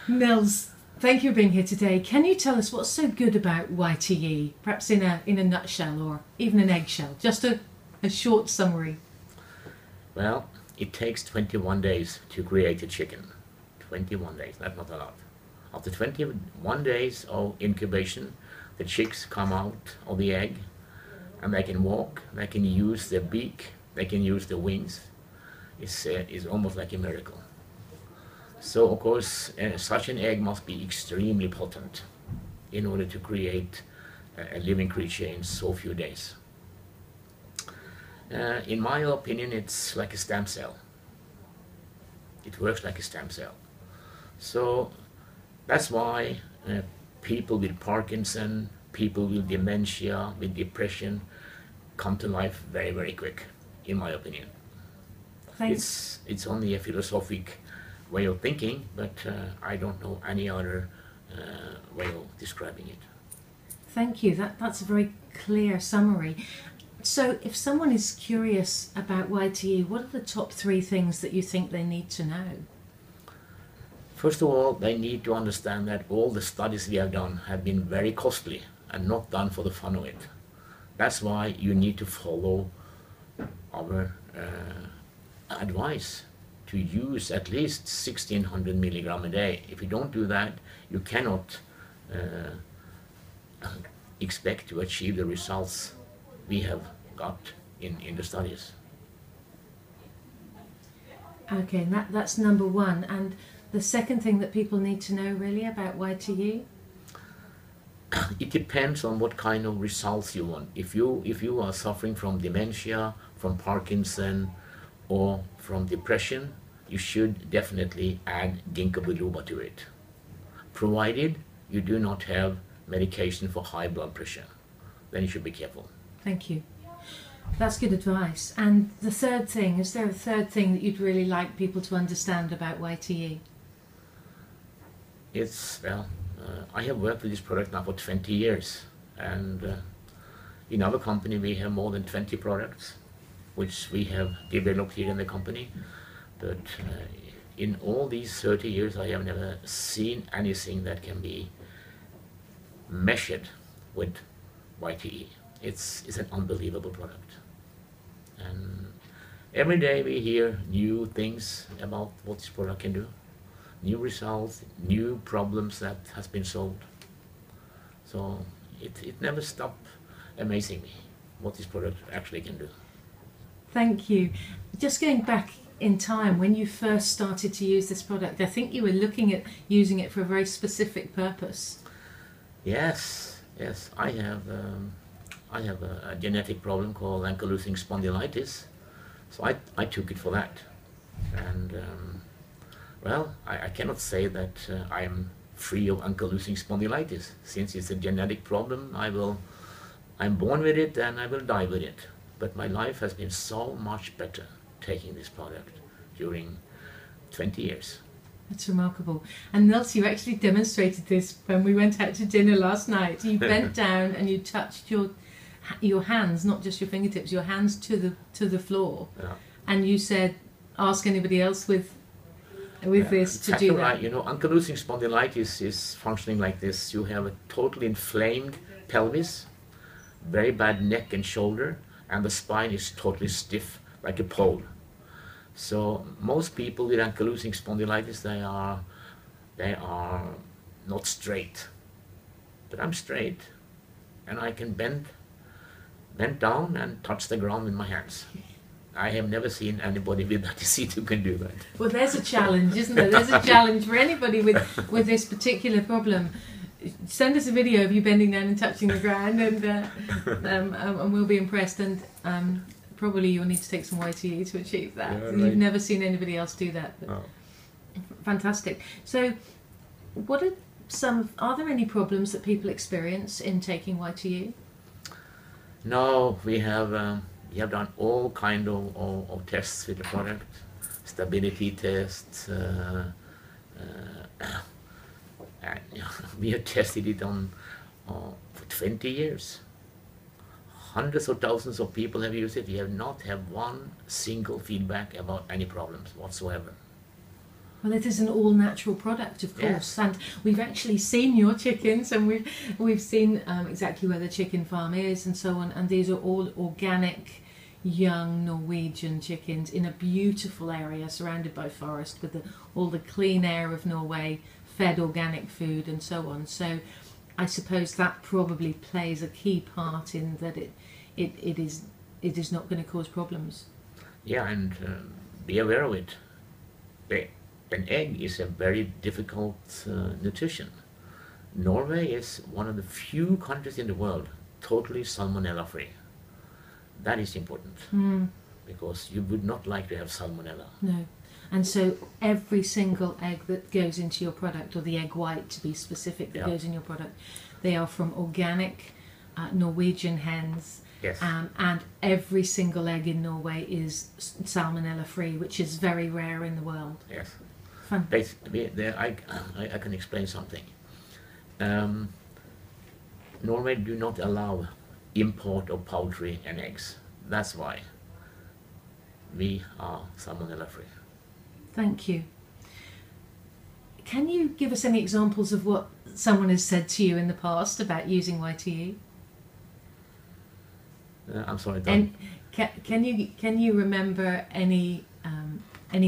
Nils, thank you for being here today. Can you tell us what's so good about YTE, perhaps in a nutshell or even an eggshell? Just a short summary. Well, it takes 21 days to create a chicken. 21 days, that's not a lot. After 21 days of incubation, the chicks come out of the egg and they can walk, they can use their beak, they can use their wings. It's almost like a miracle. So of course, such an egg must be extremely potent in order to create a living creature in so few days. In my opinion, it's like a stem cell. It works like a stem cell. So that's why people with Parkinson, people with dementia, with depression, come to life very, very quick, in my opinion. Thanks. It's only a philosophic way of thinking, but I don't know any other way of describing it. Thank you. That's a very clear summary. So if someone is curious about YTE, what are the top 3 things that you think they need to know? First of all, they need to understand that all the studies we have done have been very costly and not done for the fun of it. That's why you need to follow our advice to use at least 1600 milligram a day. If you don't do that, you cannot expect to achieve the results we have got in the studies. Okay, and that's number 1. And the second thing that people need to know really about YTE? It depends on what kind of results you want. If you are suffering from dementia, from Parkinson, or from depression, you should definitely add ginkgo biloba to it, provided you do not have medication for high blood pressure. Then you should be careful. Thank you. That's good advice. And the third thing, is there a third thing that you'd really like people to understand about YTE? I have worked with this product now for 20 years, and in our company we have more than 20 products which we have developed here in the company. But in all these 30 years I have never seen anything that can be measured with YTE. It's an unbelievable product. And every day we hear new things about what this product can do. New results, new problems that has been solved. So it never stopped amazing me what this product actually can do. Thank you. Just going back in time, when you first started to use this product, I think you were looking at using it for a very specific purpose. Yes. I have a genetic problem called ankylosing spondylitis, so I took it for that. And well, I cannot say that I'm free of ankylosing spondylitis. Since it's a genetic problem, I'm born with it and I will die with it. But my life has been so much better taking this product during 20 years. That's remarkable. And Nils, you actually demonstrated this when we went out to dinner last night. You bent down and you touched your hands, not just your fingertips, your hands to the floor. Yeah. And you said, ask anybody else with this to do that. Right. You know, ankylosing spondylitis is functioning like this. You have a totally inflamed pelvis, very bad neck and shoulder, and the spine is totally stiff like a pole. So most people with ankylosing spondylitis, they are not straight. But I'm straight, and I can bend down and touch the ground with my hands. I have never seen anybody with that disease who can do that. Well, there's a challenge, isn't there? There's a challenge for anybody with this particular problem. Send us a video of you bending down and touching the ground, and we'll be impressed. And probably you'll need to take some YTE to achieve that. Yeah, right. You've never seen anybody else do that. But fantastic. So, are there any problems that people experience in taking YTE? No, we have done all kind of tests with the product, stability tests. And we have tested it for 20 years. Hundreds of thousands of people have used it. We have not had one single feedback about any problems whatsoever. Well, it is an all-natural product, of course, and we've actually seen your chickens, and we've seen exactly where the chicken farm is and so on, and these are all organic, young Norwegian chickens in a beautiful area surrounded by forest with all the clean air of Norway, fed organic food and so on. So I suppose that probably plays a key part in that it is not going to cause problems. Yeah, and be aware of it. An egg is a very difficult nutrition. Norway is one of the few countries in the world totally salmonella free. That is important, because you would not like to have salmonella. No. And so every single egg that goes into your product, or the egg white to be specific, that goes in your product, they are from organic Norwegian hens. Yes. And every single egg in Norway is salmonella free, which is very rare in the world. Yes. Fun. I can explain something. Norway do not allow import of poultry and eggs. That's why we are salmonella free. Thank you. Can you give us any examples of what someone has said to you in the past about using YTE? I'm sorry. And can you remember any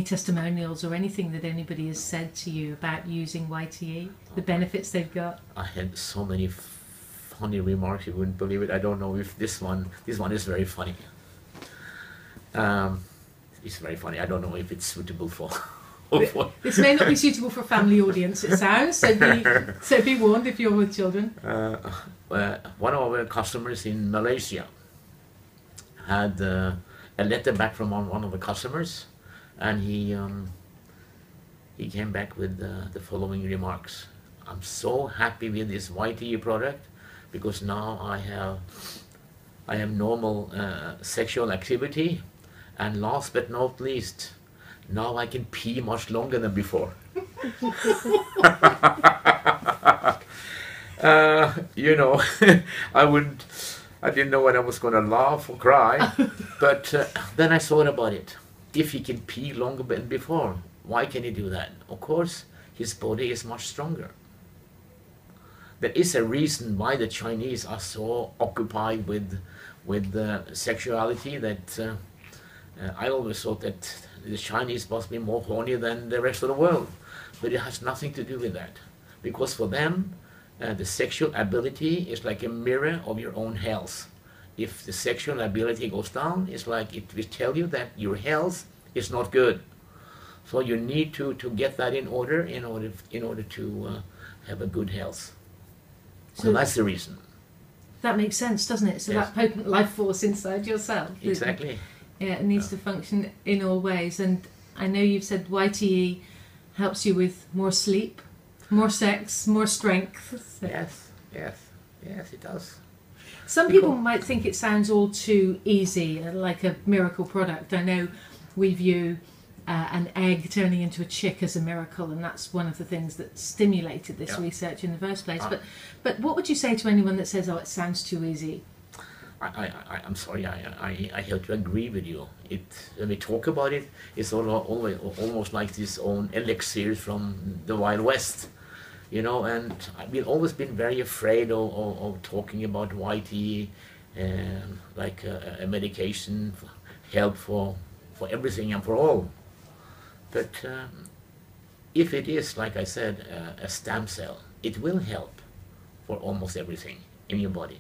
testimonials or anything that anybody has said to you about using YTE, the benefits they've got? I had so many funny remarks, you wouldn't believe it. I don't know if this one is very funny. It's very funny. I don't know if it's suitable for. This may not be suitable for a family audience, it sounds, so be warned if you're with children. One of our customers in Malaysia had a letter back from one of the customers, and he came back with the following remarks. I'm so happy with this YTE product because now I have normal sexual activity, and last but not least, now I can pee much longer than before. You know, I didn't know whether I was going to laugh or cry, but then I thought about it. If he can pee longer than before, why can he do that? Of course, his body is much stronger. There is a reason why the Chinese are so occupied with sexuality that I always thought that the Chinese must be more horny than the rest of the world. But it has nothing to do with that. Because for them, the sexual ability is like a mirror of your own health. If the sexual ability goes down, it's like it will tell you that your health is not good. So you need to get that in order to have a good health. So that's the reason. That makes sense, doesn't it? So that potent life force inside yourself. Exactly. Yeah, it needs to function in all ways. And I know you've said YTE helps you with more sleep, more sex, more strength. So. Yes, it does. Some people might think it sounds all too easy, like a miracle product. I know we view an egg turning into a chick as a miracle, and that's one of the things that stimulated this research in the first place. But what would you say to anyone that says, "Oh, it sounds too easy"? I'm sorry. I have to agree with you. When we talk about it, it's almost like this own elixir from the Wild West, you know. And I've always been very afraid of talking about YTE, like a medication, help for everything and for all. But if it is, like I said, a stem cell, it will help for almost everything in your body.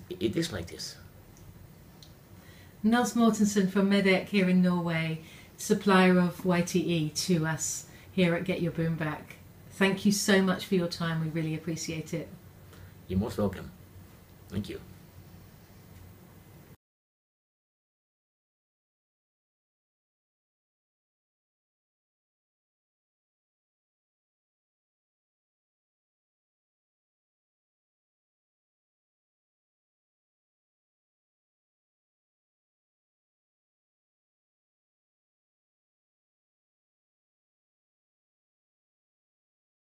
It is like this. Nils Mortensen from Medec here in Norway, supplier of YTE to us here at Get Your Boom Back. Thank you so much for your time. We really appreciate it. You're most welcome. Thank you.